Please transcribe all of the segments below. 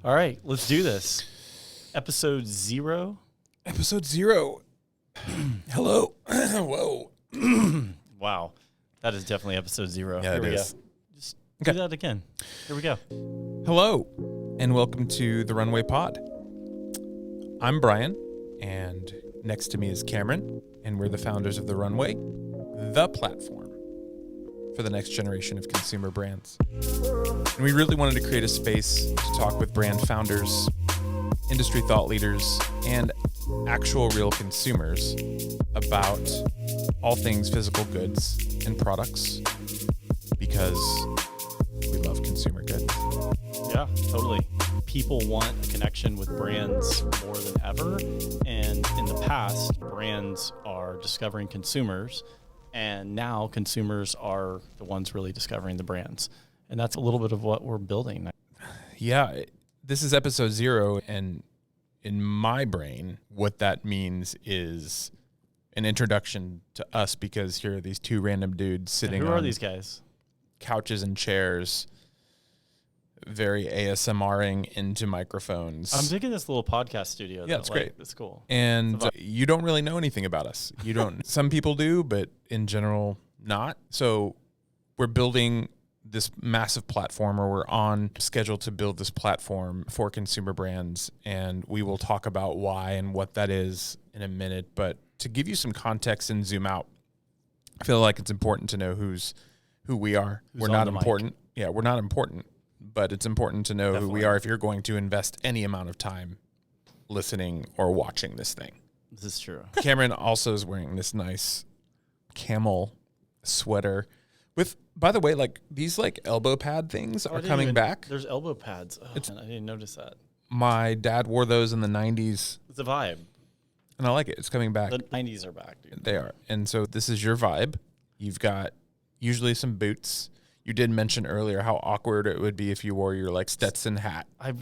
All right, let's do this. Episode 0. Episode 0. Hello. Whoa. Wow. That is definitely episode 0. Yeah, Here it we is. go. Just do that again. Here we go. Hello, and welcome to the Runway Pod. I'm Bryan, and next to me is Cameron, and we're the founders of the Runway, the platform for the next generation of consumer brands. And we really wanted to create a space to talk with brand founders, industry thought leaders, and actual real consumers about all things physical goods and products, because we love consumer goods. Yeah, totally. People want a connection with brands more than ever. And in the past, brands are discovering consumers. And now consumers are the ones really discovering the brands. And that's a little bit of what we're building. Yeah, this is episode 0. And in my brain, what that means is an introduction to us, because here are these two random dudes sitting Who on are these guys? couches and chairs, very ASMRing into microphones. I'm digging this little podcast studio. Yeah, it's great. It's cool. And you don't really know anything about us. You don't. Some people do, but in general, not. So we're building this massive platform, or we're on schedule to build this platform for consumer brands. And we will talk about why and what that is in a minute. But to give you some context and zoom out, I feel like it's important to know who we are. We're not important. Yeah, we're not important. But it's important to know who we are if you're going to invest any amount of time listening or watching this thing. This is true. Cameron also is wearing this nice camel sweater with, by the way, like these like elbow pad things are coming back. There's elbow pads. Oh, man, I didn't notice that. My dad wore those in the 90s. It's a vibe. And I like it. It's coming back. The 90s are back, dude. They are. And so this is your vibe. You've got usually some boots. You did mention earlier how awkward it would be if you wore your like Stetson hat. I'm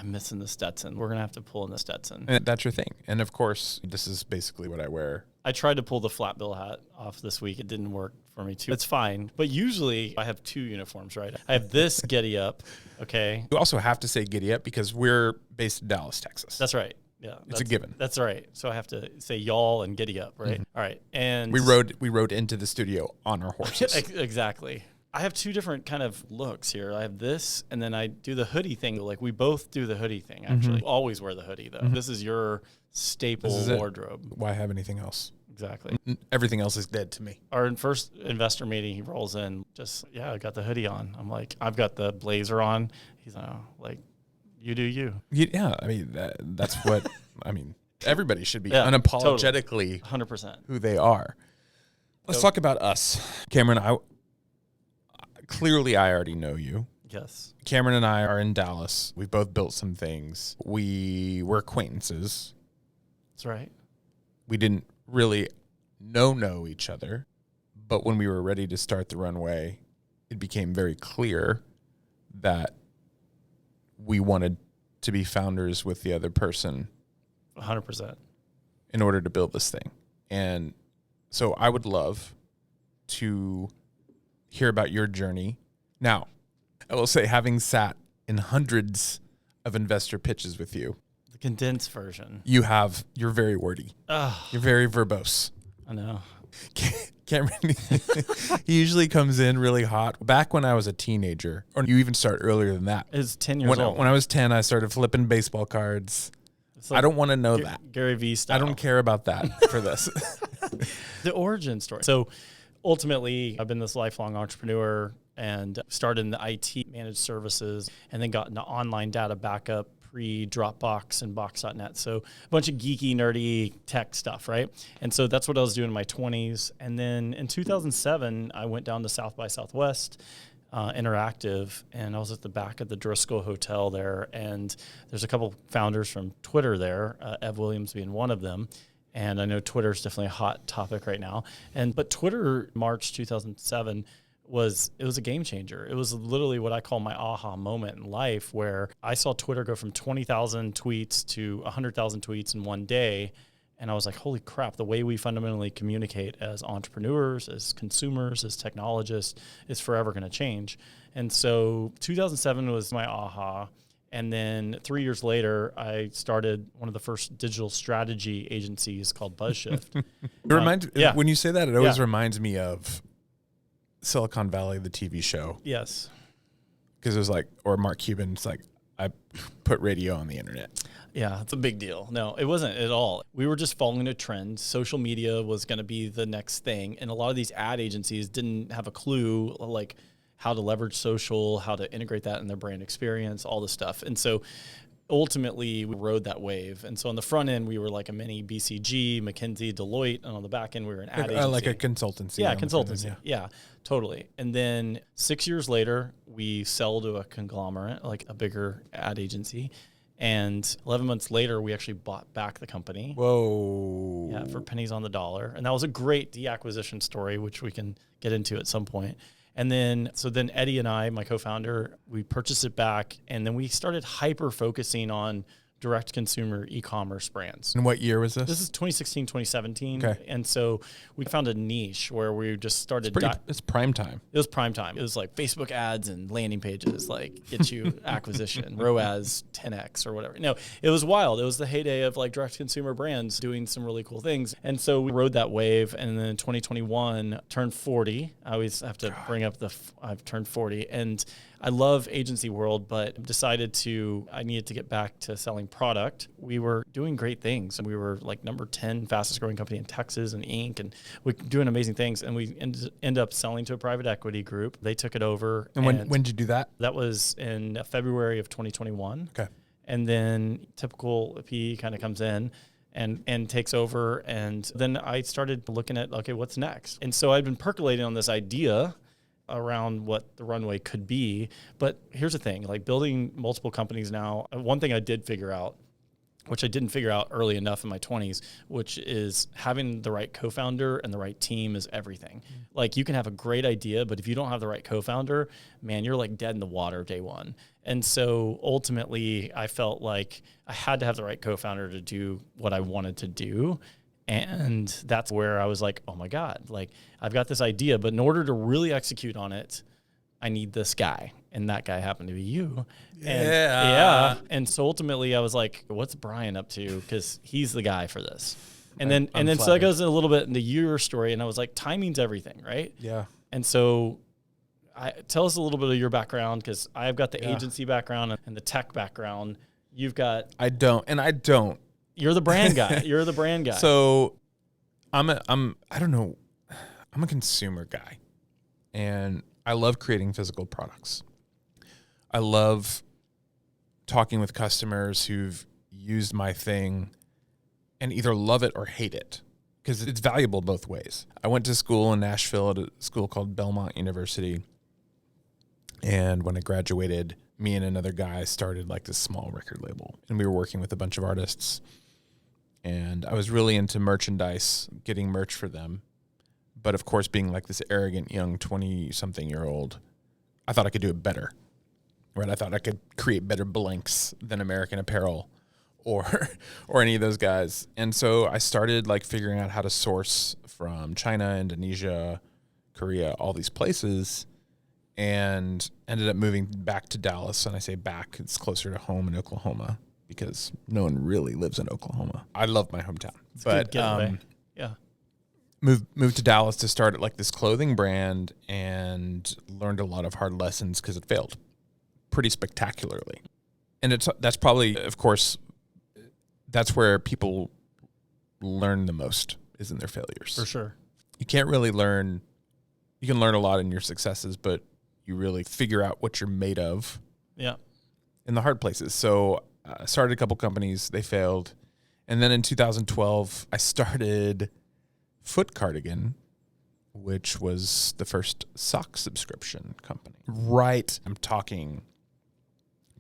missing the Stetson. We're going to have to pull in the Stetson. And that's your thing. And of course, this is basically what I wear. I tried to pull the flat bill hat off this week. It didn't work for me too. It's fine. But usually I have 2 uniforms, right? I have this Giddy Up, okay? You also have to say giddy up because we're based in Dallas, Texas. That's right. Yeah, it's a given. That's right. So I have to say y'all and Giddy Up, right? Mm-hmm. All right. And we rode into the studio on our horses. Exactly. I have 2 different kind of looks here. I have this, and then I do the hoodie thing. Like we both do the hoodie thing, actually. Always wear the hoodie, though. This is your staple wardrobe. Why have anything else? Exactly. Everything else is dead to me. Our first investor meeting, he rolls in, I got the hoodie on. I'm like, I've got the blazer on. He's like, you do you. Yeah, I mean, that's what, I mean, everybody should be totally. unapologetically 100% who they are. Let's talk about us. Cameron, clearly I already know you. Yes. Cameron and I are in Dallas. We've both built some things. We were acquaintances. That's right. We didn't really know each other, but when we were ready to start the Runway, it became very clear that we wanted to be founders with the other person 100% in order to build this thing. And so I would love to hear about your journey. Now, I will say, having sat in hundreds of investor pitches with you, the condensed version, you're very wordy. You're very verbose. I know. Cameron, he usually comes in really hot. Back when I was a teenager, or you even start earlier than that. It's 10 years old. When I was 10, I started flipping baseball cards. Like I don't want to know that. Gary V style. I don't care about that for this. The origin story. So ultimately, I've been this lifelong entrepreneur and started in the IT managed services and then got into online data backup pre-Dropbox and Box.net. So a bunch of geeky, nerdy tech stuff, right? And so that's what I was doing in my 20s. And then in 2007, I went down to South by Southwest Interactive, and I was at the back of the Driscoll Hotel there. And there's a couple founders from Twitter there, Ev Williams being one of them. And I know Twitter is definitely a hot topic right now. But Twitter, March 2007, was a game changer. It was literally what I call my aha moment in life, where I saw Twitter go from 20,000 tweets to 100,000 tweets in one day. And I was like, holy crap, the way we fundamentally communicate as entrepreneurs, as consumers, as technologists is forever going to change. And so 2007 was my aha. And then 3 years later, I started one of the first digital strategy agencies called BuzzShift. When you say that, it always reminds me of Silicon Valley, the TV show. Yes. Because it was like, or Mark Cuban, it's like, I put radio on the internet. Yeah, it's a big deal. No, it wasn't at all. We were just following a trend. Social media was going to be the next thing. And a lot of these ad agencies didn't have a clue, like, how to leverage social, how to integrate that in their brand experience, all this stuff. And so ultimately we rode that wave. And so on the front end, we were like a mini BCG, McKinsey, Deloitte. And on the back end, we were an ad agency. Like a consultancy. Yeah, consultancy. Yeah, totally. And then 6 years later, we sell to a conglomerate, like a bigger ad agency. And 11 months later, we actually bought back the company. Whoa. Yeah, for pennies on the dollar. And that was a great deacquisition story, which we can get into at some point. And then, so then Eddie and I, my co-founder, we purchased it back, and then we started hyper-focusing on direct-to-consumer e-commerce brands. And what year was this? This is 2016, 2017. Okay. And so we found a niche where we just started. It's prime time. It was prime time. It was like Facebook ads and landing pages, like get you acquisition, ROAS 10x or whatever. No, it was wild. It was the heyday of like direct-to-consumer brands doing some really cool things. And so we rode that wave. And then in 2021, turned 40. I always have to bring up I've turned 40. And I love agency world, but decided I needed to get back to selling product. We were doing great things. We were like number 10 fastest growing company in Texas and Inc. And we're doing amazing things. And we end up selling to a private equity group. They took it over. And when did you do that? That was in February of 2021. Okay. And then typical PE kind of comes in and takes over. And then I started looking at, okay, what's next? And so I'd been percolating on this idea around what the Runway could be. But here's the thing, like building multiple companies now, one thing I did figure out, which I didn't figure out early enough in my 20s, which is having the right co-founder and the right team is everything. Like you can have a great idea, but if you don't have the right co-founder, man, you're like dead in the water day one. And so ultimately I felt like I had to have the right co-founder to do what I wanted to do. And that's where I was like, oh my God, like I've got this idea, but in order to really execute on it, I need this guy. And that guy happened to be you. Yeah. And so ultimately I was like, what's Bryan up to? Because he's the guy for this. And then flattered. So that goes a little bit into your story. And I was like, timing's everything, right? Yeah. And so tell us a little bit of your background, because I've got the agency background and the tech background. You've got... I don't. You're the brand guy. You're the brand guy. So I don't know. I'm a consumer guy, and I love creating physical products. I love talking with customers who've used my thing and either love it or hate it, because it's valuable both ways. I went to school in Nashville at a school called Belmont University. And when I graduated, me and another guy started like this small record label, and we were working with a bunch of artists. And I was really into merchandise, getting merch for them. But of course, being like this arrogant young 20-something-year-old, I thought I could do it better, right? I thought I could create better blanks than American Apparel or any of those guys. And so I started like figuring out how to source from China, Indonesia, Korea, all these places, and ended up moving back to Dallas. And I say back, it's closer to home in Oklahoma, because no one really lives in Oklahoma. I love my hometown. It's but yeah. Moved to Dallas to start like this clothing brand, and learned a lot of hard lessons because it failed pretty spectacularly. And that's probably, of course, that's where people learn the most, is in their failures. For sure. You can't really learn. You can learn a lot in your successes, but you really figure out what you're made of. Yeah. In the hard places. So I started a couple companies. They failed. And then in 2012, I started Foot Cardigan, which was the first sock subscription company. Right. I'm talking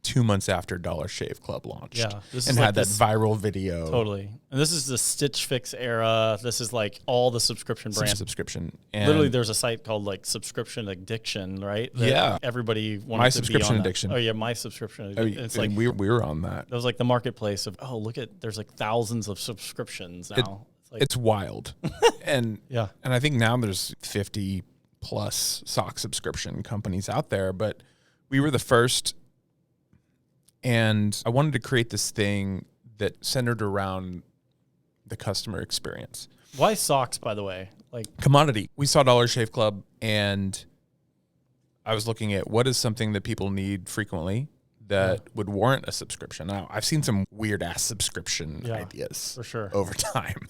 2 months after Dollar Shave Club launched. Yeah. And had that viral video. Totally. And this is the Stitch Fix era. This is like all the subscription brands. Subscription. And literally, there's a site called like Subscription Addiction, right? That everybody wanted My to Subscription be on Addiction. That. Oh yeah, My Subscription Addiction. It's like we were on that. That was like the marketplace of, oh, look at, there's like thousands of subscriptions now. It's wild. And yeah. And I think now there's 50 plus sock subscription companies out there, but we were the first And I wanted to create this thing that centered around the customer experience. Why socks, by the way? Like commodity. We saw Dollar Shave Club, and I was looking at what is something that people need frequently that would warrant a subscription. Now, I've seen some weird-ass subscription ideas for sure over time.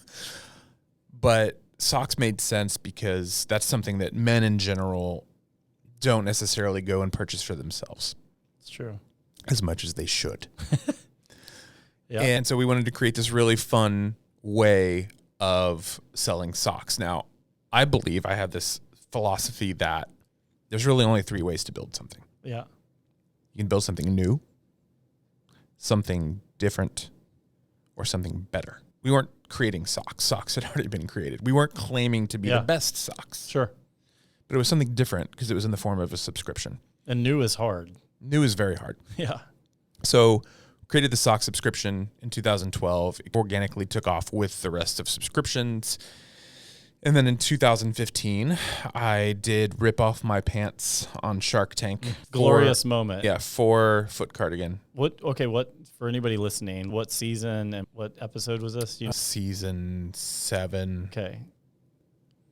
But socks made sense because that's something that men in general don't necessarily go and purchase for themselves. It's true. As much as they should. And so we wanted to create this really fun way of selling socks. Now, I believe I have this philosophy that there's really only 3 ways to build something. Yeah. You can build something new, something different, or something better. We weren't creating socks. Socks had already been created. We weren't claiming to be the best socks. Sure. But it was something different because it was in the form of a subscription. And new is hard. New is very hard. Yeah. So created the sock subscription in 2012. It organically took off with the rest of subscriptions. And then in 2015, I did rip off my pants on Shark Tank. Glorious moment. Yeah, for foot cardigan. What for anybody listening, what season and what episode was this? Season 7. Okay.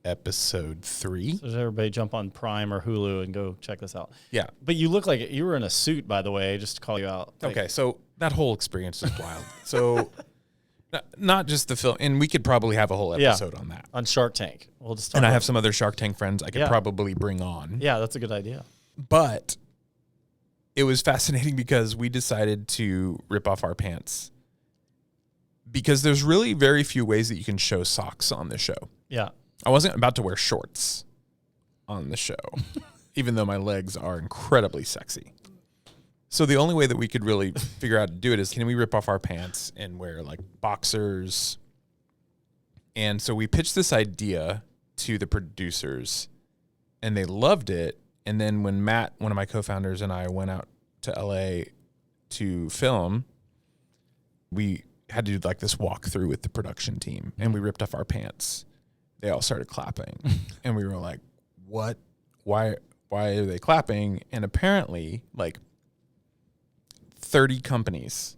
Episode 3. So does everybody jump on Prime or Hulu and go check this out? Yeah. But you look like you were in a suit, by the way, just to call you out. Okay, so that whole experience is wild. So not just the film, and we could probably have a whole episode on that. On Shark Tank. We'll just talk and I have some other Shark Tank friends I could probably bring on. Yeah, that's a good idea. But it was fascinating because we decided to rip off our pants because there's really very few ways that you can show socks on the show. Yeah. I wasn't about to wear shorts on the show, even though my legs are incredibly sexy. So the only way that we could really figure out to do it is, can we rip off our pants and wear like boxers? And so we pitched this idea to the producers and they loved it. And then when Matt, one of my co-founders, and I went out to LA to film, we had to do like this walkthrough with the production team and we ripped off our pants. They all started clapping and we were like, what? Why are they clapping? And apparently like 30 companies,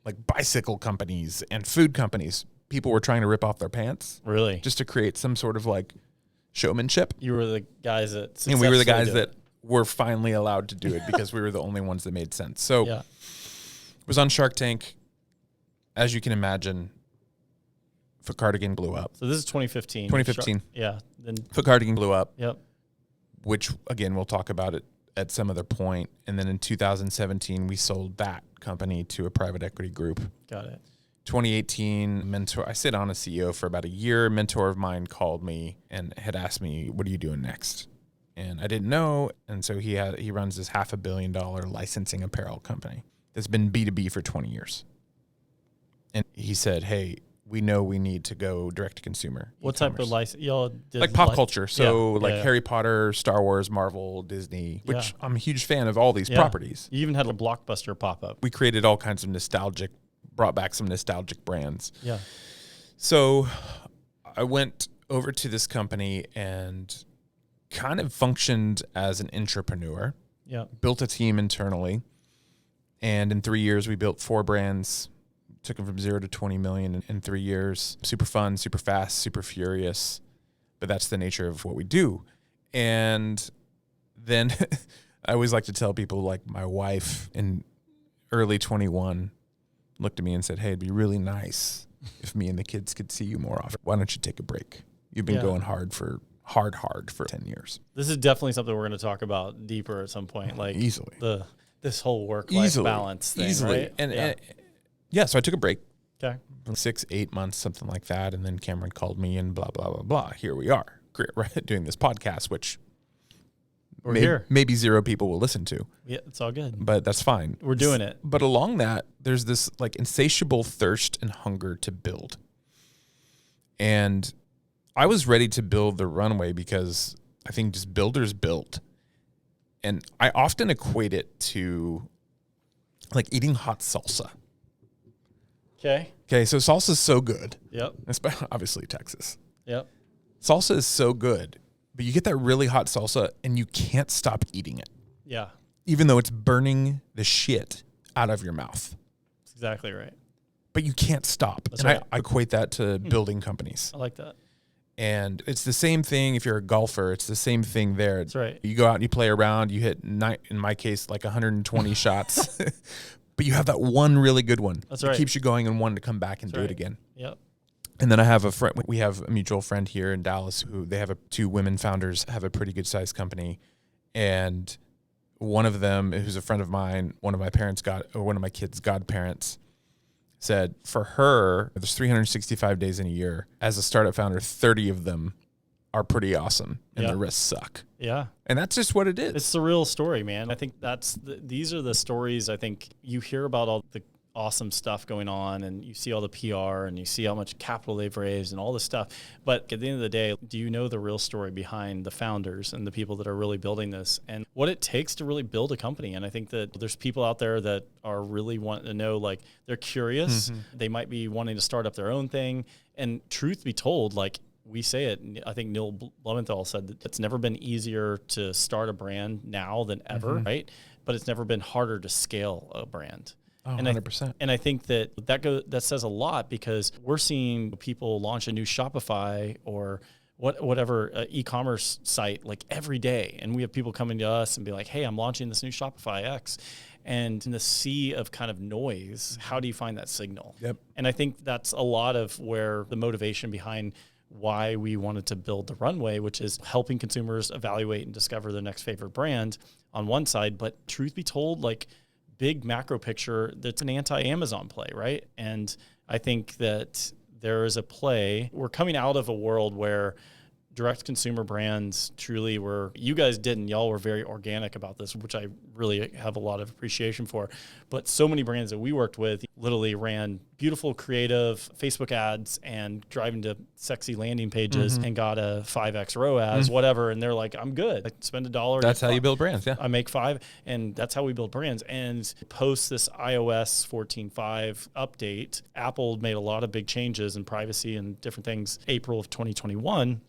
like bicycle companies and food companies, people were trying to rip off their pants. Really? Just to create some sort of like showmanship. You were the guys that and we were the guys that were finally allowed to do it because we were the only ones that made sense. So it was on Shark Tank. As you can imagine, Foot Cardigan blew up. So this is 2015. 2015. Yeah. Then Foot Cardigan blew up. Yep. Which, again, we'll talk about it at some other point. And then in 2017, we sold that company to a private equity group. Got it. 2018, I stayed on as CEO for about a year. A mentor of mine called me and had asked me, what are you doing next? And I didn't know. And so he runs this $500 million licensing apparel company that's been B2B for 20 years. And he said, hey, we know we need to go direct to consumer. What type of license? Y'all did like pop culture. So Harry Potter, Star Wars, Marvel, Disney, which I'm a huge fan of all these properties. You even had a Blockbuster pop up. We created all kinds of brought back some nostalgic brands. Yeah. So I went over to this company and kind of functioned as an entrepreneur. Yeah. Built a team internally. And in 3 years, we built 4 brands. Took them from 0 to 20 million in 3 years. Super fun, super fast, super furious. But that's the nature of what we do. And then I always like to tell people, like my wife in early 21 looked at me and said, hey, it'd be really nice if me and the kids could see you more often. Why don't you take a break? You've been going hard for 10 years. This is definitely something we're going to talk about deeper at some point. Like easily. This whole work-life balance thing, right? And so I took a break. Okay. 6-8 months, something like that. And then Cameron called me and blah, blah, blah, blah. Here we are, right, doing this podcast, which maybe 0 people will listen to. Yeah, it's all good. But that's fine. We're doing it. But along that, there's this like insatiable thirst and hunger to build. And I was ready to build the Runway because I think just builders build. And I often equate it to like eating hot salsa. Okay, so salsa is so good. Yep. Especially, obviously, Texas. Yep. Salsa is so good, but you get that really hot salsa and you can't stop eating it. Yeah. Even though it's burning the shit out of your mouth. That's exactly right. But you can't stop. That's and right. I equate that to building companies. I like that. And it's the same thing if you're a golfer. It's the same thing there. That's right. You go out and you play around. You hit, in my case, like 120 shots. But you have that one really good one. That's that right. keeps you going and wanting to come back and That's do right. it again. Yep. And then I have a friend. We have a mutual friend here in Dallas who they have two women founders have a pretty good sized company. And one of them, who's a friend of mine, one of my kids' godparents, said for her, there's 365 days in a year. As a startup founder, 30 of them are pretty awesome, and the rest suck. Yeah. And that's just what it is. It's the real story, man. I think these are the stories I think you hear about all the awesome stuff going on, and you see all the PR and you see how much capital they've raised and all this stuff. But at the end of the day, do you know the real story behind the founders and the people that are really building this and what it takes to really build a company? And I think that there's people out there that are really wanting to know, like, they're curious. Mm-hmm. They might be wanting to start up their own thing. And truth be told, like, we say it, I think Neil Blumenthal said that it's never been easier to start a brand now than ever, right? But it's never been harder to scale a brand. Oh, 100%. And I think that says a lot, because we're seeing people launch a new Shopify or whatever e-commerce site like every day. And we have people coming to us and be like, hey, I'm launching this new Shopify X. And in the sea of kind of noise, how do you find that signal? Yep. And I think that's a lot of where the motivation behind why we wanted to build the Runway, which is helping consumers evaluate and discover their next favorite brand on one side. But truth be told, like, big macro picture, that's an anti-Amazon play, right? And I think that there is a play. We're coming out of a world where direct consumer brands truly were, you guys didn't, y'all were very organic about this, which I really have a lot of appreciation for. But so many brands that we worked with literally ran beautiful, creative Facebook ads and driving to sexy landing pages and got a 5X ROAS, whatever. And they're like, I'm good. I spend $1. That's how you build brands. Yeah. I make 5, and that's how we build brands. And post this iOS 14.5 update, Apple made a lot of big changes in privacy and different things, April of 2021.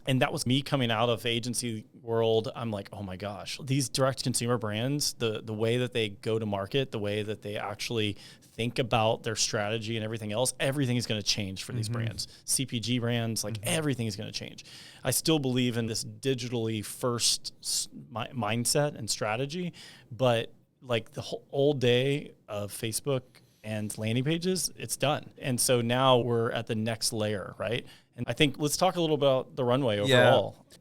And that was me coming out of agency world. I'm like, oh my gosh, these direct consumer brands, the way that they go to market, the way that they actually think about their strategy and everything else, everything is going to change for these brands. CPG brands, like everything is going to change. I still believe in this digitally first mindset and strategy, but like the whole old day of Facebook and landing pages, it's done. And so now we're at the next layer, right? And I think let's talk a little about the Runway overall. Yeah.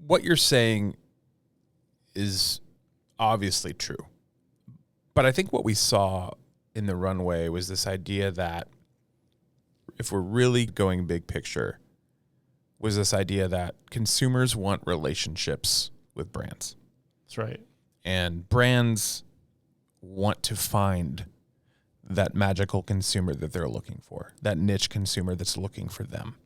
What you're saying is obviously true. But I think what we saw in the Runway was this idea that if we're really going big picture, was this idea that consumers want relationships with brands. That's right. And brands want to find that magical consumer that they're looking for, that niche consumer that's looking for them.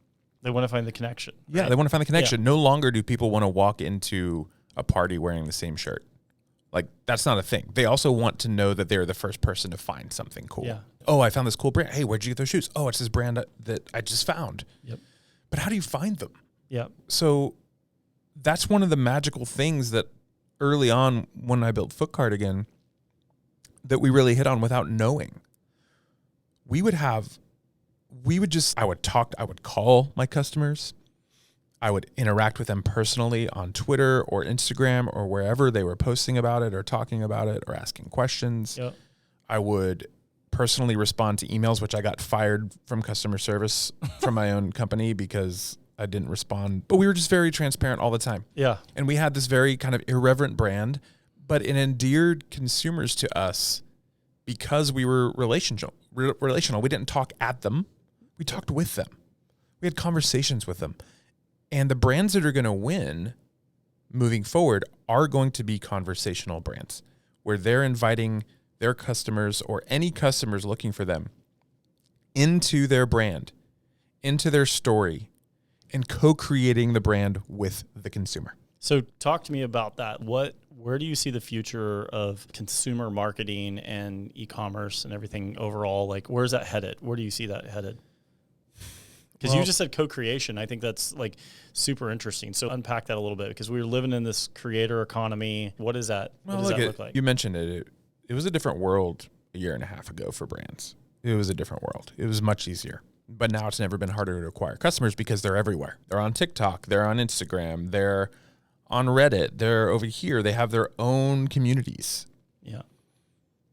They want to find the connection. Yeah, right? they want to find the connection. Yeah. No longer do people want to walk into a party wearing the same shirt. Like, that's not a thing. They also want to know that they're the first person to find something cool. Yeah. Oh, I found this cool brand. Hey, where'd you get those shoes? Oh, it's this brand that I just found. Yep. But how do you find them? Yep. So that's one of the magical things that early on when I built Foot Cardigan that we really hit on without knowing. I would call my customers. I would interact with them personally on Twitter or Instagram or wherever they were posting about it or talking about it or asking questions. Yep. I would personally respond to emails, which I got fired from customer service from my own company because I didn't respond. But we were just very transparent all the time. Yeah. And we had this very kind of irreverent brand, but it endeared consumers to us because we were relational. We didn't talk at them. We talked with them. We had conversations with them. And the brands that are going to win moving forward are going to be conversational brands where they're inviting their customers or any customers looking for them into their brand, into their story, and co-creating the brand with the consumer. So talk to me about that. Where do you see the future of consumer marketing and e-commerce and everything overall? Like, where's that headed? Where do you see that headed? Because you just said co-creation. I think that's like super interesting. So unpack that a little bit, because we're living in this creator economy. What is that? What does that look like? You mentioned it. it was a different world a year and a half ago for brands. It was a different world. It was much easier. But now it's never been harder to acquire customers because they're everywhere. They're on TikTok. They're on Instagram. They're on Reddit. They're over here. They have their own communities. Yeah.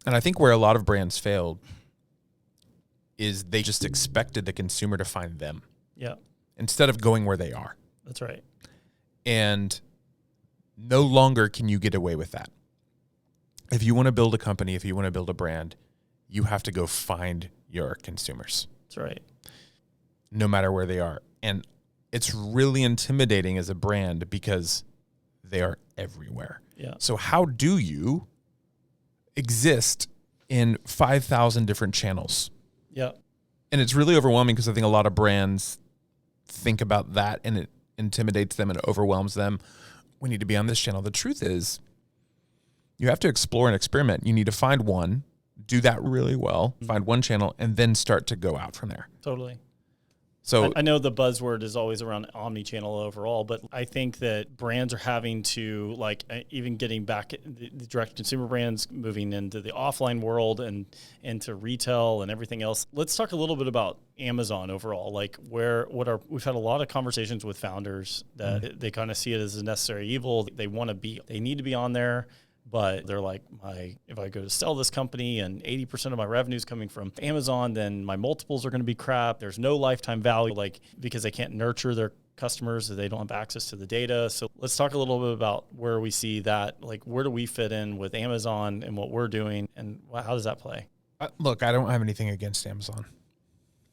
And I think where a lot of brands failed is they just expected the consumer to find them. Yeah. Instead of going where they are. That's right. And no longer can you get away with that. If you want to build a company, if you want to build a brand, you have to go find your consumers. That's right. No matter where they are. And it's really intimidating as a brand because they are everywhere. Yeah. So how do you exist in 5,000 different channels? Yeah. And it's really overwhelming because I think a lot of brands think about that and it intimidates them and it overwhelms them. We need to be on this channel. The truth is, you have to explore and experiment. You need to find one, do that really well, find one channel, and then start to go out from there. Totally. So I know the buzzword is always around omni-channel overall, but I think that brands are having to, like, even getting back the direct consumer brands, moving into the offline world and into retail and everything else. Let's talk a little bit about Amazon overall. Like, we've had a lot of conversations with founders that they kind of see it as a necessary evil. They need to be on there. But they're like, if I go to sell this company and 80% of my revenue is coming from Amazon, then my multiples are going to be crap. There's no lifetime value, like, because they can't nurture their customers, they don't have access to the data. So let's talk a little bit about where we see that, like, where do we fit in with Amazon and what we're doing, and how does that play? look, I don't have anything against Amazon.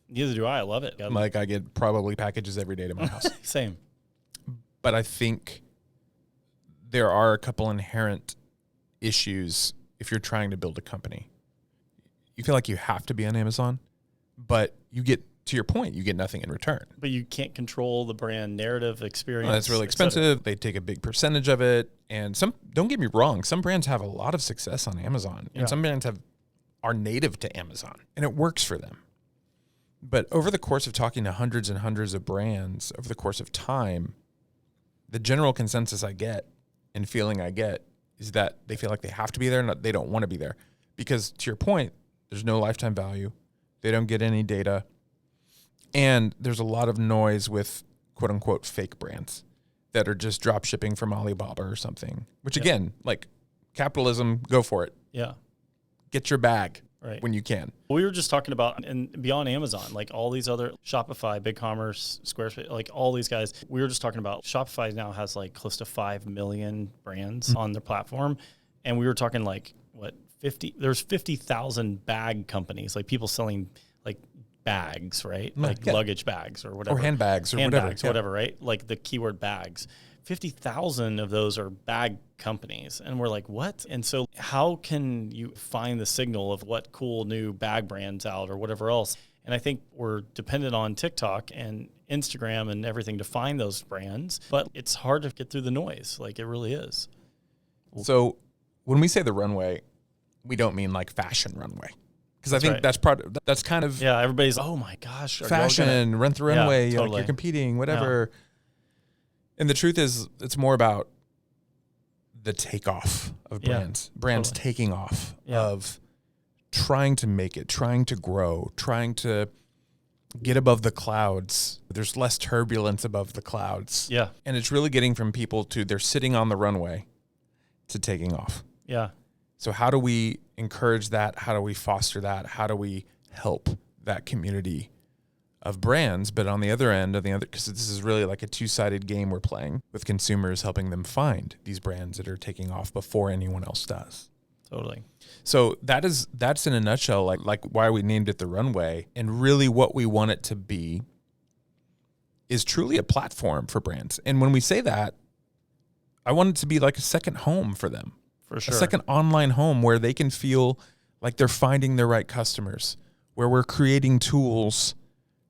Neither do I. I love it. Like, I get probably packages every day to my house. Same. But I think there are a couple inherent issues if you're trying to build a company. You feel like you have to be on Amazon, but you get, to your point, you get nothing in return. But you can't control the brand narrative experience. Well, that's really expensive. They take a big percentage of it. And don't get me wrong, some brands have a lot of success on Amazon. And some brands are native to Amazon, and it works for them. But over the course of talking to hundreds and hundreds of brands over the course of time, the general consensus I get and feeling I get is that they feel like they have to be there, and they don't want to be there. Because, to your point, there's no lifetime value. They don't get any data. And there's a lot of noise with quote-unquote fake brands that are just drop shipping from Alibaba or something. Which, again, like, capitalism, go for it. Yeah. Get your bag right when you can. We were just talking about, and beyond Amazon, like all these other, Shopify, BigCommerce, Squarespace, like all these guys, we were just talking about Shopify now has like close to 5 million brands on their platform. And we were talking like, there's 50,000 bag companies, like people selling like bags, right? Like luggage bags or whatever. Or handbags or whatever, right? Like the keyword bags. 50,000 of those are bag companies. And we're like, what? And so how can you find the signal of what cool new bag brands out or whatever else? And I think we're dependent on TikTok and Instagram and everything to find those brands, but it's hard to get through the noise. Like, it really is. So when we say the runway, we don't mean like fashion runway. Because I think that's kind of... Yeah, everybody's, oh my gosh. Fashion, rent the runway, totally. Like you're competing, whatever. Yeah. And the truth is, it's more about the takeoff of brands. Brands taking off of trying to make it, trying to grow, trying to get above the clouds. There's less turbulence above the clouds. Yeah. And it's really getting from people to they're sitting on the runway to taking off. Yeah. So how do we encourage that? How do we foster that? How do we help that community of brands? But on the other end, because this is really like a two-sided game we're playing with consumers, helping them find these brands that are taking off before anyone else does. Totally. So that's in a nutshell, like why we named it the runway. And really what we want it to be is truly a platform for brands. And when we say that, I want it to be like a second home for them. For sure. A second online home where they can feel like they're finding their right customers, where we're creating tools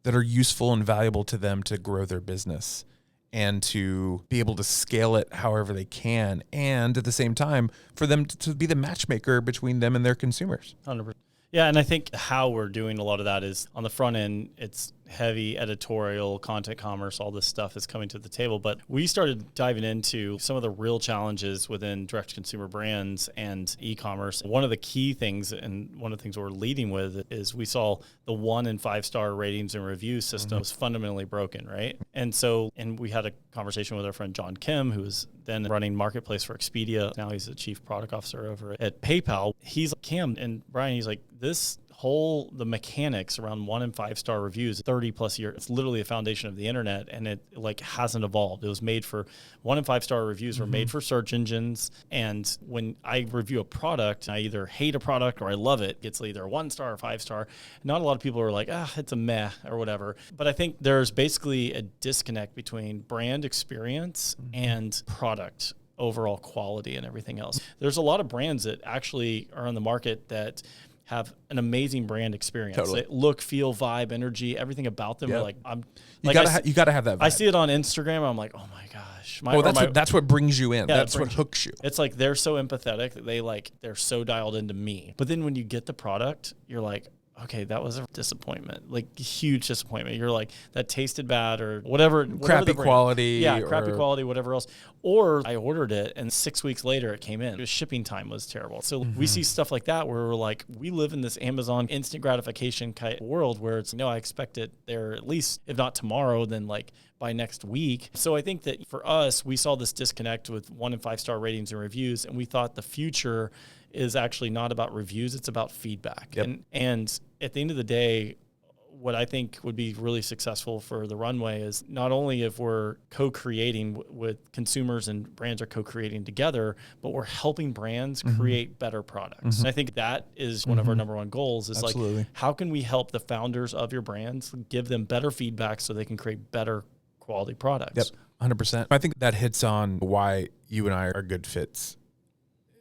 that are useful and valuable to them to grow their business and to be able to scale it however they can. And at the same time, for them to be the matchmaker between them and their consumers. 100%. Yeah, and I think how we're doing a lot of that is on the front end, it's, heavy editorial, content commerce, all this stuff is coming to the table. But we started diving into some of the real challenges within direct-to-consumer brands and e-commerce. One of the key things, and one of the things we're leading with, is we saw the 1 and 5-star ratings and review system was fundamentally broken, right? And we had a conversation with our friend John Kim, who was then running Marketplace for Expedia. Now he's the chief product officer over at PayPal. He's like, Cam and Bryan, he's like, the mechanics around 1 and 5-star reviews, 30 plus years, it's literally the foundation of the internet, and it like hasn't evolved. It was made for 1 and 5-star reviews were made for search engines. And when I review a product, I either hate a product or I love it. It's either 1 star or 5-star. Not a lot of people are like, it's a meh or whatever. But I think there's basically a disconnect between brand experience and product overall quality and everything else. There's a lot of brands that actually are on the market that have an amazing brand experience. Totally. They look, feel, vibe, energy, everything about them. Yep. Are like, you gotta have that vibe. I see it on Instagram. And I'm like, oh my gosh. That's what brings you in. Yeah, that's what hooks you. It's like they're so empathetic that they're so dialed into me. But then when you get the product, you're like, okay, that was a disappointment, like huge disappointment. You're like, that tasted bad or whatever. Crappy quality. Yeah, crappy quality, whatever else. Or I ordered it and 6 weeks later it came in. The shipping time was terrible. So we see stuff like that where we're like, we live in this Amazon instant gratification kind of world where it's, I expect it there at least, if not tomorrow, then like by next week. So I think that for us, we saw this disconnect with 1 and 5-star ratings and reviews. And we thought the future is actually not about reviews, it's about feedback. Yep. And at the end of the day, what I think would be really successful for the Runway is not only if we're co-creating with consumers and brands are co-creating together, but we're helping brands create better products. And I think that is one of our number one goals is Absolutely. like, how can we help the founders of your brands, give them better feedback so they can create better quality products? Yep, 100%. I think that hits on why you and I are good fits,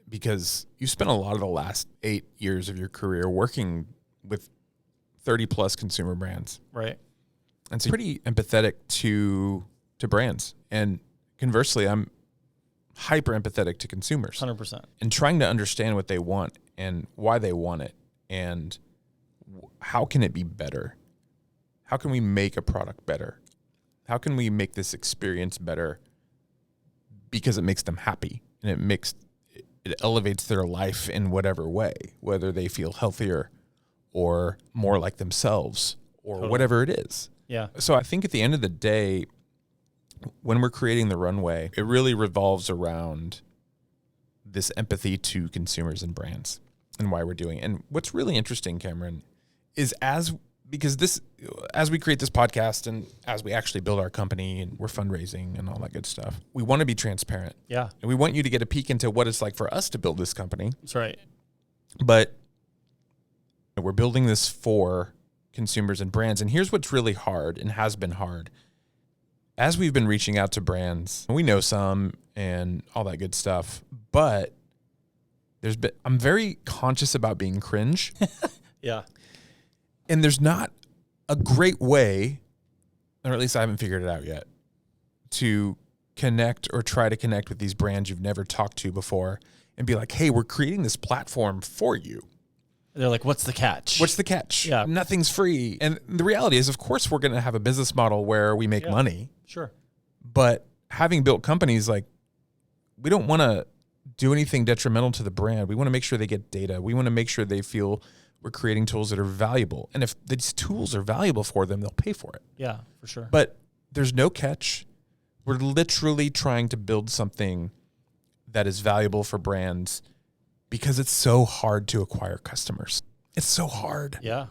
because you spent a lot of the last 8 years of your career working with 30 plus consumer brands. Right. And so you're pretty empathetic to brands. And conversely, I'm hyper empathetic to consumers. 100%. And trying to understand what they want and why they want it and how can it be better? How can we make a product better? How can we make this experience better because it makes them happy and it elevates their life in whatever way, whether they feel healthier or more like themselves or whatever it is. Yeah. So I think at the end of the day, when we're creating the Runway, it really revolves around this empathy to consumers and brands and why we're doing it. And what's really interesting, Cameron, is as we create this podcast and as we actually build our company and we're fundraising and all that good stuff, we want to be transparent. Yeah. And we want you to get a peek into what it's like for us to build this company. That's right. But we're building this for consumers and brands. And here's what's really hard and has been hard. As we've been reaching out to brands, we know some and all that good stuff, but I'm very conscious about being cringe. Yeah. And there's not a great way, or at least I haven't figured it out yet, to connect or try to connect with these brands you've never talked to before and be like, hey, we're creating this platform for you. They're like, what's the catch? What's the catch? Yeah. Nothing's free. And the reality is, of course, we're going to have a business model where we make money. Sure. But having built companies, like, we don't want to do anything detrimental to the brand. We want to make sure they get data. We want to make sure they feel we're creating tools that are valuable. And if these tools are valuable for them, they'll pay for it. Yeah, for sure. But there's no catch. We're literally trying to build something that is valuable for brands because it's so hard to acquire customers. It's so hard. Yeah.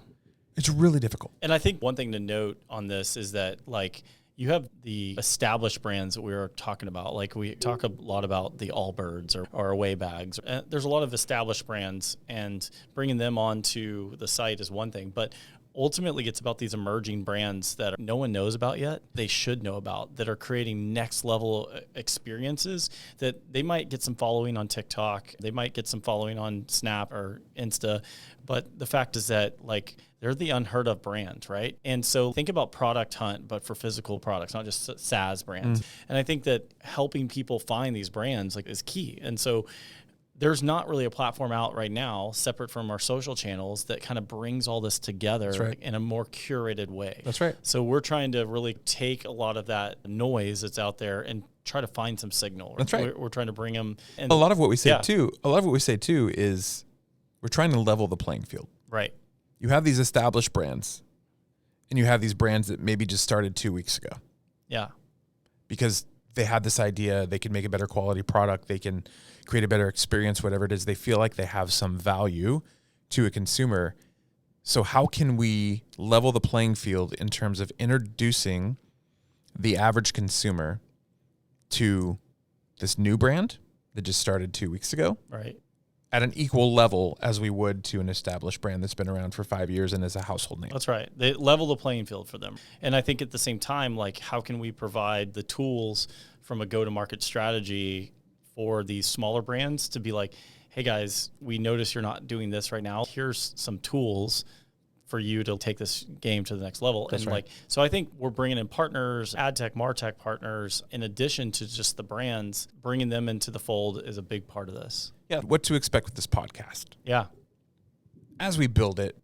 It's really difficult. And I think one thing to note on this is that, like, you have the established brands that we were talking about. Like, we talk a lot about the Allbirds or Away Bags. And there's a lot of established brands, and bringing them onto the site is one thing. But ultimately, it's about these emerging brands that no one knows about yet, they should know about, that are creating next level experiences that they might get some following on TikTok. They might get some following on Snap or Insta. But the fact is that, like, they're the unheard of brand, right? And so think about Product Hunt, but for physical products, not just SaaS brands. And I think that helping people find these brands, like, is key. And so there's not really a platform out right now separate from our social channels that kind of brings all this together in a more curated way. That's right. So we're trying to really take a lot of that noise that's out there and try to find some signal. That's right. We're trying to bring them. And a lot of what we say too is we're trying to level the playing field. Right. You have these established brands and you have these brands that maybe just started 2 weeks ago. Yeah. Because they had this idea, they can make a better quality product, they can create a better experience, whatever it is. They feel like they have some value to a consumer. So how can we level the playing field in terms of introducing the average consumer to this new brand that just started 2 weeks ago? Right. At an equal level as we would to an established brand that's been around for 5 years and is a household name. That's right. They level the playing field for them. And I think at the same time, like, how can we provide the tools from a go-to-market strategy for these smaller brands to be like, hey guys, we notice you're not doing this right now. Here's some tools for you to take this game to the next level. That's and right. So I think we're bringing in partners, ad tech, martech partners, in addition to just the brands. Bringing them into the fold is a big part of this. Yeah. What to expect with this podcast. Yeah. As we build it,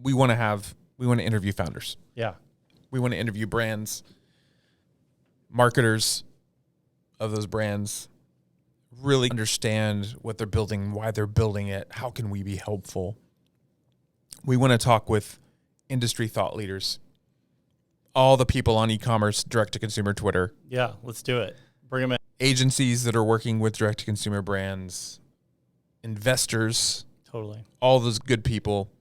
we want to interview founders. Yeah. We want to interview brands, marketers of those brands, really understand what they're building, why they're building it, how can we be helpful. We want to talk with industry thought leaders, all the people on e-commerce, direct-to-consumer Twitter. Yeah, let's do it. Bring them in. Agencies that are working with direct-to-consumer brands, investors. Totally. All those good people.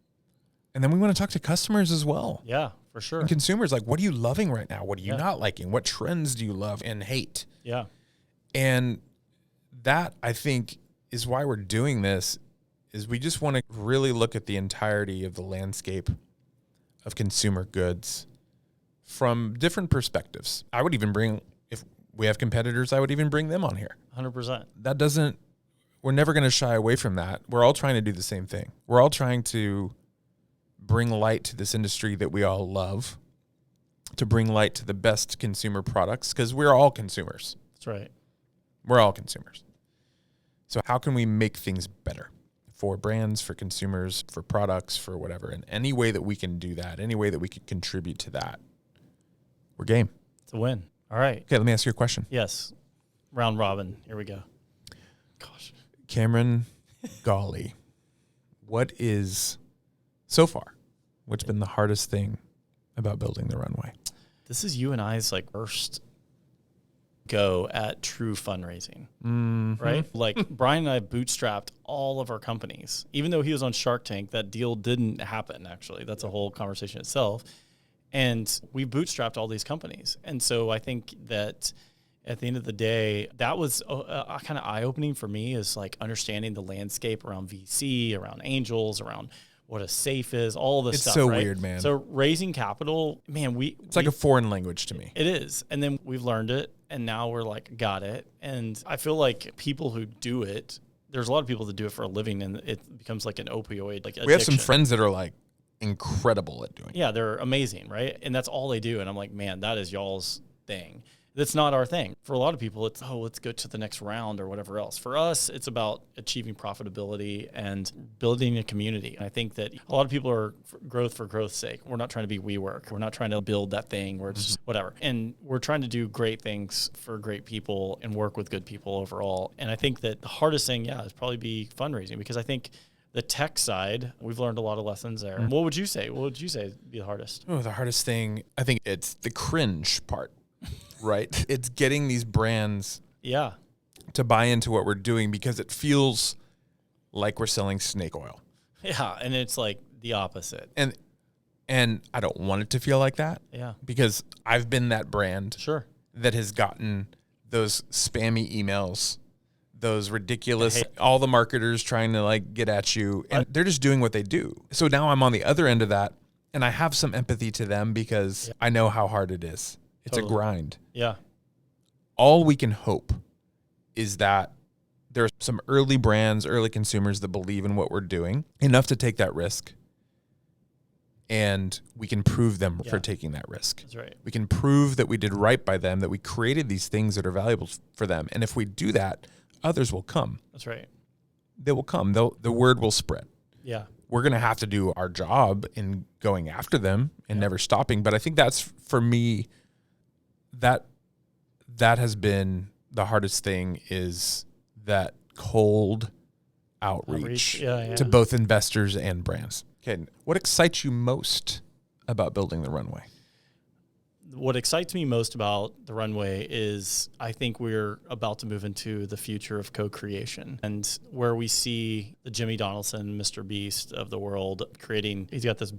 And then we want to talk to customers as well. Yeah, for sure. And consumers, like, what are you loving right now? What are you not liking? What trends do you love and hate? Yeah. And that, I think, is why we're doing this, is we just want to really look at the entirety of the landscape of consumer goods from different perspectives. I would even bring, if we have competitors, I would even bring them on here. 100%. We're never going to shy away from that. We're all trying to do the same thing. We're all trying to bring light to this industry that we all love, to bring light to the best consumer products, because we're all consumers. That's right. We're all consumers. So how can we make things better for brands, for consumers, for products, for whatever? And any way that we can do that, any way that we could contribute to that, we're game. It's a win. All right. Okay, let me ask you a question. Yes. Round robin. Here we go. Gosh. Cameron Gawley, what is, so far, what's been the hardest thing about building the Runway? This is you and I's like first go at true fundraising, right? Like Bryan and I bootstrapped all of our companies. Even though he was on Shark Tank, that deal didn't happen, actually. That's a whole conversation itself. And we bootstrapped all these companies. And so I think that at the end of the day, that was kind of eye-opening for me, is like understanding the landscape around VC, around angels, around what a safe is, all this stuff. It's so right? weird, man. So raising capital, man, it's like a foreign language to me. It is. And then we've learned it, and now we're like, got it. And I feel like people who do it, there's a lot of people that do it for a living, and it becomes like an opioid, like addiction. We have some friends that are like incredible at doing it. Yeah, they're amazing, right? And that's all they do. And I'm like, man, that is y'all's thing. That's not our thing. For a lot of people, it's, oh, let's go to the next round or whatever else. For us, it's about achieving profitability and building a community. And I think that a lot of people are for growth's sake. We're not trying to be WeWork. We're not trying to build that thing where it's just whatever. And we're trying to do great things for great people and work with good people overall. And I think that the hardest thing, is probably be fundraising, because I think the tech side, we've learned a lot of lessons there. What would you say? What would you say would be the hardest? Oh, the hardest thing, I think it's the cringe part. Right? It's getting these brands to buy into what we're doing, because it feels like we're selling snake oil. Yeah, and it's like the opposite. And I don't want it to feel like that. Yeah. Because I've been that brand that has gotten those spammy emails, those ridiculous, all the marketers trying to like get at you, and they're just doing what they do. So now I'm on the other end of that, and I have some empathy to them, because I know how hard it is. It's a grind. Yeah. All we can hope is that there are some early brands, early consumers that believe in what we're doing enough to take that risk. And we can prove them for taking that risk. That's right. We can prove that we did right by them, that we created these things that are valuable for them. And if we do that, others will come. That's right. they will come. The word will spread. Yeah. We're going to have to do our job in going after them and never stopping. But I think that's, for me, that has been the hardest thing, is that cold outreach to both investors and brands. Okay. What excites you most about building the Runway? What excites me most about the Runway is I think we're about to move into the future of co-creation, and where we see the Jimmy Donaldson, Mr. Beast of the world creating. He's got this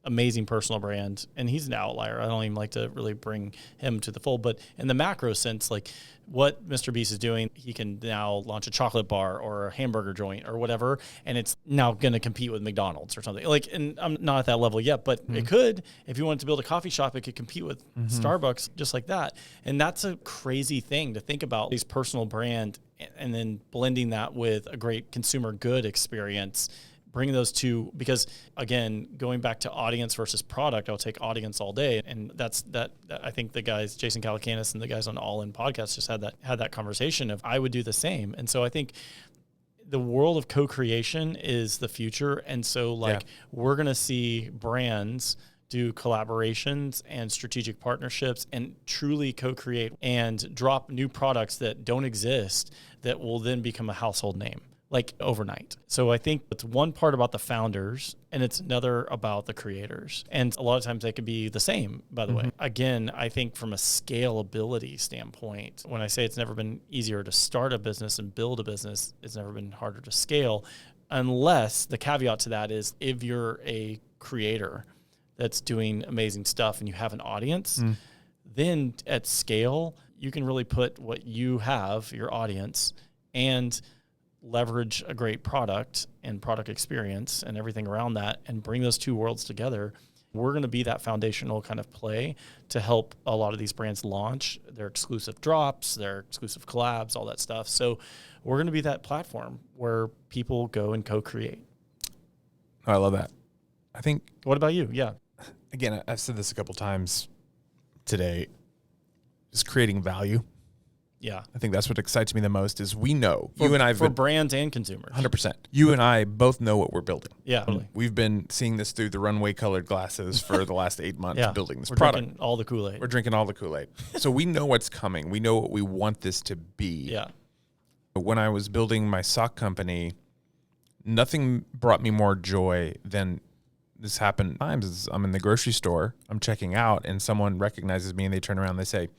amazing personal brand, and he's an outlier. I don't even like to really bring him to the fold, but in the macro sense, like what Mr. Beast is doing, he can now launch a chocolate bar or a hamburger joint or whatever, and it's now going to compete with McDonald's or something. Like, and I'm not at that level yet, but it could. If you wanted to build a coffee shop, it could compete with Starbucks just like that. And that's a crazy thing to think about, these personal brand, and then blending that with a great consumer good experience. Bring those two, because again, going back to audience versus product, I'll take audience all day. And that's I think the guys, Jason Calacanis and the guys on All In podcast just had that conversation of, I would do the same. And so I think the world of co-creation is the future. And so we're going to see brands do collaborations and strategic partnerships and truly co-create and drop new products that don't exist that will then become a household name, like overnight. So I think it's one part about the founders and it's another about the creators. And a lot of times they can be the same, by the way. Again, I think from a scalability standpoint, when I say it's never been easier to start a business and build a business, it's never been harder to scale, unless the caveat to that is if you're a creator that's doing amazing stuff and you have an audience, then at scale, you can really put what you have, your audience, and leverage a great product and product experience and everything around that and bring those two worlds together. We're going to be that foundational kind of play to help a lot of these brands launch their exclusive drops, their exclusive collabs, all that stuff. So we're going to be that platform where people go and co-create. Oh, I love that. I think. What about you? Yeah. Again, I've said this a couple times today, is creating value. Yeah. I think that's what excites me the most, is we know, you and I, for brands and consumers. 100%. You and I both know what we're building. Yeah. Totally. We've been seeing this through the Runway colored glasses for the last 8 months, building this product. Drinking all the Kool-Aid. We're drinking all the Kool-Aid. So we know what's coming. We know what we want this to be. Yeah. When I was building my sock company, nothing brought me more joy than this happened times. I'm in the grocery store, I'm checking out, and someone recognizes me and they turn around and they say,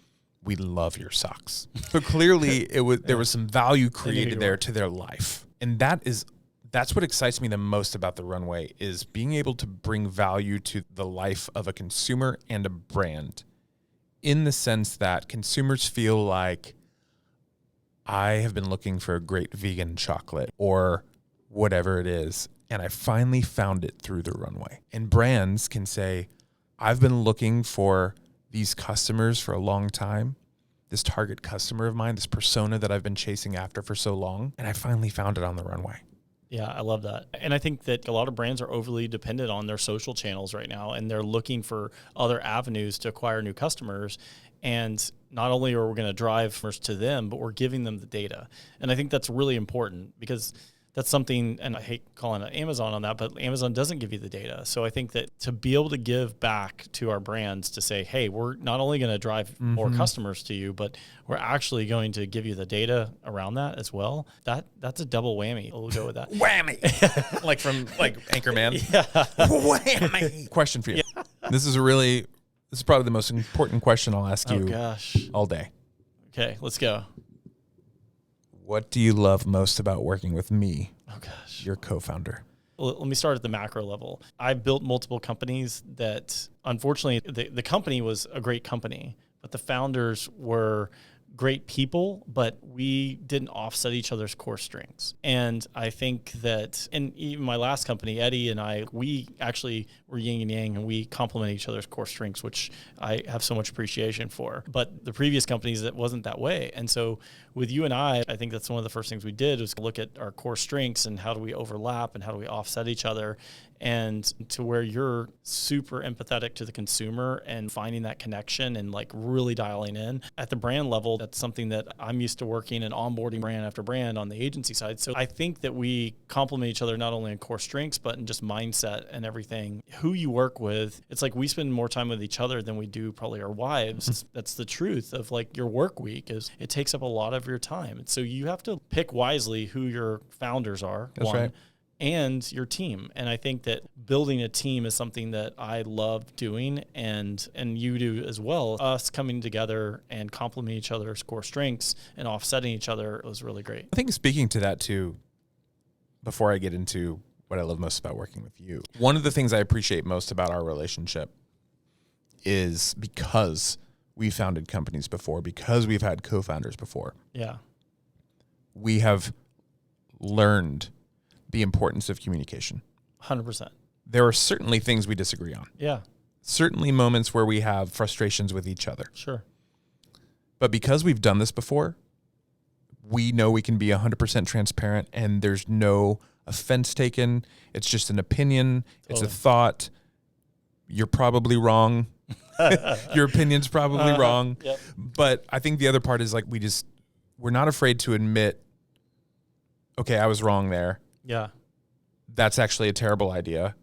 "We love your socks." So clearly there was some value created there to their life. And that's what excites me the most about the Runway, is being able to bring value to the life of a consumer and a brand, in the sense that consumers feel like, I have been looking for a great vegan chocolate or whatever it is, and I finally found it through the Runway. And brands can say, I've been looking for these customers for a long time, this target customer of mine, this persona that I've been chasing after for so long, and I finally found it on the Runway. Yeah, I love that. And I think that a lot of brands are overly dependent on their social channels right now, and they're looking for other avenues to acquire new customers. And not only are we going to drive first to them, but we're giving them the data. And I think that's really important, because that's something, and I hate calling it Amazon on that, but Amazon doesn't give you the data. So I think that to be able to give back to our brands to say, hey, we're not only going to drive more customers to you, but we're actually going to give you the data around that as well. That's a double whammy. We'll go with that. Whammy. like from Anchorman. Yeah. Whammy. Question for you. Yeah. This is probably the most important question I'll ask you all day. Okay, let's go. What do you love most about working with me? Oh, gosh. Your co-founder. Well, let me start at the macro level. I've built multiple companies that, unfortunately, the company was a great company, but the founders were great people, but we didn't offset each other's core strengths. And I think that, and even my last company, Eddie and I, we actually were yin and yang, and we complement each other's core strengths, which I have so much appreciation for. But the previous companies, it wasn't that way. And so with you and I think that's one of the first things we did, was look at our core strengths and how do we overlap and how do we offset each other. and to where you're super empathetic to the consumer and finding that connection and like really dialing in. At the brand level, that's something that I'm used to working and onboarding brand after brand on the agency side. So I think that we complement each other not only in core strengths, but in just mindset and everything. Who you work with, it's like we spend more time with each other than we do probably our wives. That's the truth of like your work week is it takes up a lot of your time. And so you have to pick wisely who your founders are. That's right. And your team. And I think that building a team is something that I love doing and you do as well. Us coming together and complementing each other's core strengths and offsetting each other was really great. I think speaking to that too, before I get into what I love most about working with you, one of the things I appreciate most about our relationship is because we founded companies before, because we've had co-founders before. Yeah. We have learned the importance of communication. 100%. There are certainly things we disagree on. Yeah. Certainly moments where we have frustrations with each other. Sure. But because we've done this before, we know we can be 100% transparent and there's no offense taken. It's just an opinion. Totally. It's a thought. You're probably wrong. Your opinion's probably wrong. Yep. But I think the other part is like we're not afraid to admit, okay, I was wrong there. Yeah. That's actually a terrible idea.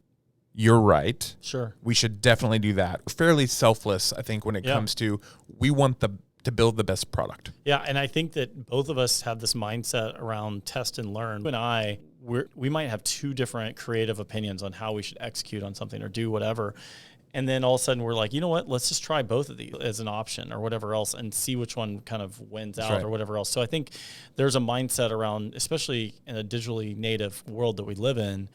You're right. Sure. We should definitely do that. We're fairly selfless, I think, when it comes to we want to build the best product. Yeah, and I think that both of us have this mindset around test and learn. You and we might have two different creative opinions on how we should execute on something or do whatever. And then all of a sudden we're like, you know what, let's just try both of these as an option or whatever else and see which one kind of wins out or whatever else. So I think there's a mindset around, especially in a digitally native world that we live in,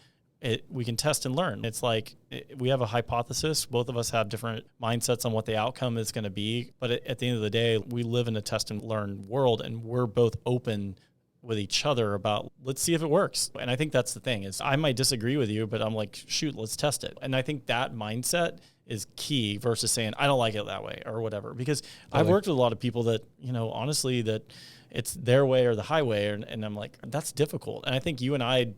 we can test and learn. It's like we have a hypothesis. Both of us have different mindsets on what the outcome is going to be. But at the end of the day, we live in a test and learn world, and we're both open with each other about, let's see if it works. And I think that's the thing is I might disagree with you, but I'm like, shoot, let's test it. And I think that mindset is key versus saying, I don't like it that way or whatever. Because I've worked with a lot of people that, honestly, that it's their way or the highway. And I'm like, that's difficult. And I think you and I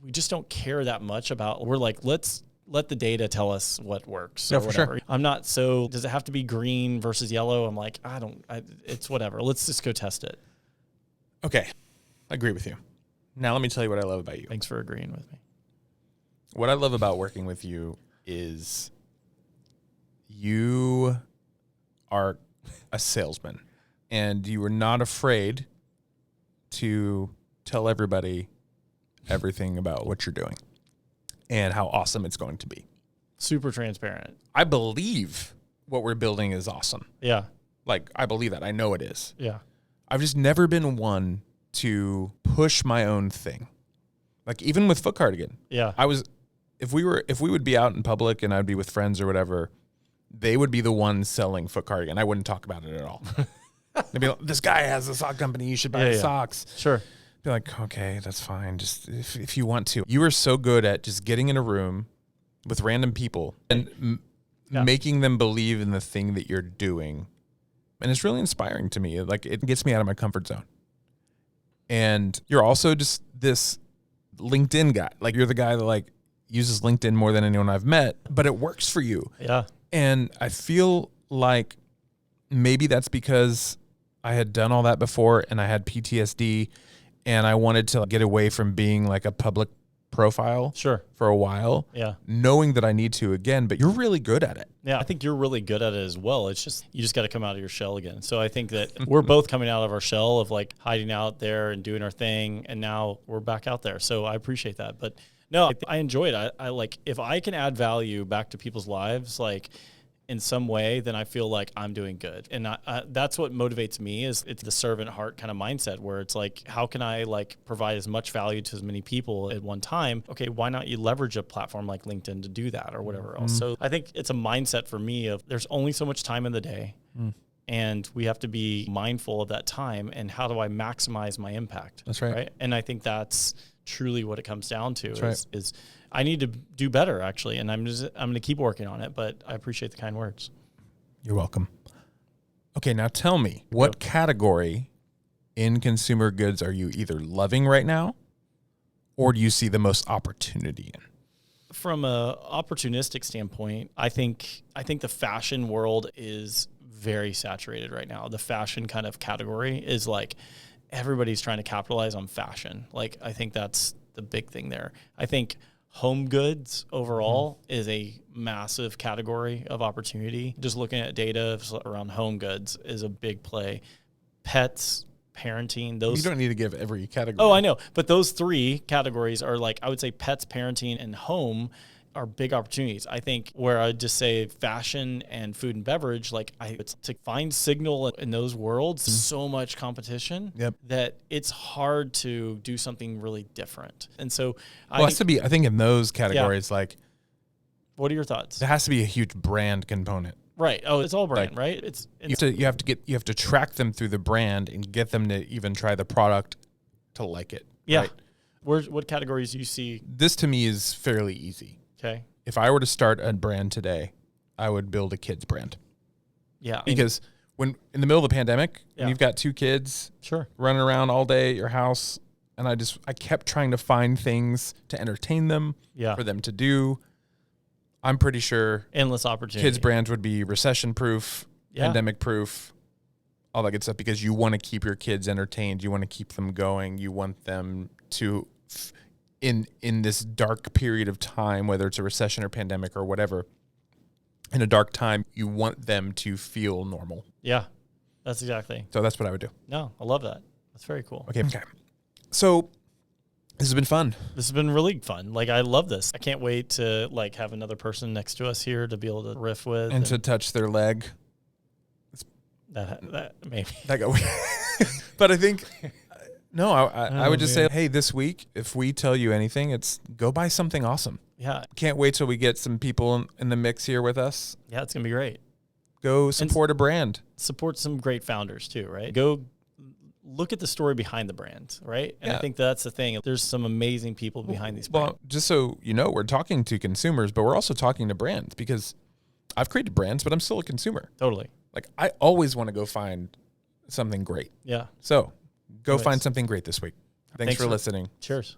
we just don't care that much about, we're like, let's let the data tell us what works or whatever. Sure. I'm not does it have to be green versus yellow? I'm like, it's whatever. Let's just go test it. Okay. I agree with you. Now let me tell you what I love about you. Thanks for agreeing with me. What I love about working with you is you are a salesman and you are not afraid to tell everybody everything about what you're doing and how awesome it's going to be. Super transparent. I believe what we're building is awesome. Yeah. Like, I believe that. I know it is. Yeah. I've just never been one to push my own thing. Like even with Foot Cardigan. Yeah. If we would be out in public and I'd be with friends or whatever, they would be the ones selling Foot Cardigan. I wouldn't talk about it at all. They'd be like, this guy has a sock company. You should buy socks. Sure. Be like, okay, that's fine. Just if you want to. You are so good at just getting in a room with random people and making them believe in the thing that you're doing. And it's really inspiring to me. Like it gets me out of my comfort zone. And you're also just this LinkedIn guy. Like you're the guy that like uses LinkedIn more than anyone I've met, but it works for you. Yeah. And I feel like maybe that's because I had done all that before and I had PTSD and I wanted to get away from being like a public profile for a while. Yeah. Knowing that I need to again, but you're really good at it. Yeah. I think you're really good at it as well. It's just, you just got to come out of your shell again. So I think that we're both coming out of our shell of like hiding out there and doing our thing. And now we're back out there. So I appreciate that. But no, I enjoy it. I like, if I can add value back to people's lives, like in some way, then I feel like I'm doing good. And that's what motivates me is it's the servant heart kind of mindset where it's like, how can I like provide as much value to as many people at one time? Okay, why not you leverage a platform like LinkedIn to do that or whatever else? So I think it's a mindset for me of there's only so much time in the day and we have to be mindful of that time and how do I maximize my impact? That's right. And I think that's truly what it comes down to is I need to do better actually. And I'm going to keep working on it, but I appreciate the kind words. You're welcome. Okay. Now tell me what category in consumer goods are you either loving right now or do you see the most opportunity in? From a opportunistic standpoint, I think the fashion world is very saturated right now. The fashion kind of category is like everybody's trying to capitalize on fashion. Like, I think that's the big thing there. I think home goods overall is a massive category of opportunity. Just looking at data around home goods is a big play. Pets, parenting, those. You don't need to give every category. Oh, I know. But those three categories are like, I would say pets, parenting, and home are big opportunities. I think where I'd just say fashion and food and beverage, like it's to find signal in those worlds, so much competition that it's hard to do something really different. And so I think in those categories, like, what are your thoughts? There has to be a huge brand component. Right. Oh, it's all brand, right? You have to track them through the brand and get them to even try the product to like it. Yeah. Right? What categories do you see? This to me is fairly easy. Okay. If I were to start a brand today, I would build a kids brand. Yeah. Because when in the middle of the pandemic, when you've got 2 kids running around all day at your house, and I kept trying to find things to entertain them, for them to do. I'm pretty sure endless opportunity. Kids brands would be recession proof, pandemic proof, all that good stuff, because you want to keep your kids entertained. You want to keep them going. You want them to, in this dark period of time, whether it's a recession or pandemic or whatever, in a dark time, you want them to feel normal. Yeah, that's exactly. So that's what I would do. No, I love that. That's very cool. Okay. So this has been fun. This has been really fun. Like, I love this. I can't wait to like have another person next to us here to be able to riff with and to touch their leg. That maybe that got weird. But I think no. I would just say, hey, this week, if we tell you anything, it's go buy something awesome. Yeah. Can't wait till we get some people in the mix here with us. Yeah, it's gonna be great. Go support a brand. Support some great founders too, right? Go look at the story behind the brand, right? And I think that's the thing. There's some amazing people behind these brands. Well, just so you know, we're talking to consumers, but we're also talking to brands, because I've created brands, but I'm still a consumer. Totally. Like, I always want to go find something great. Yeah. So go find something great this week. Thanks for listening. Cheers.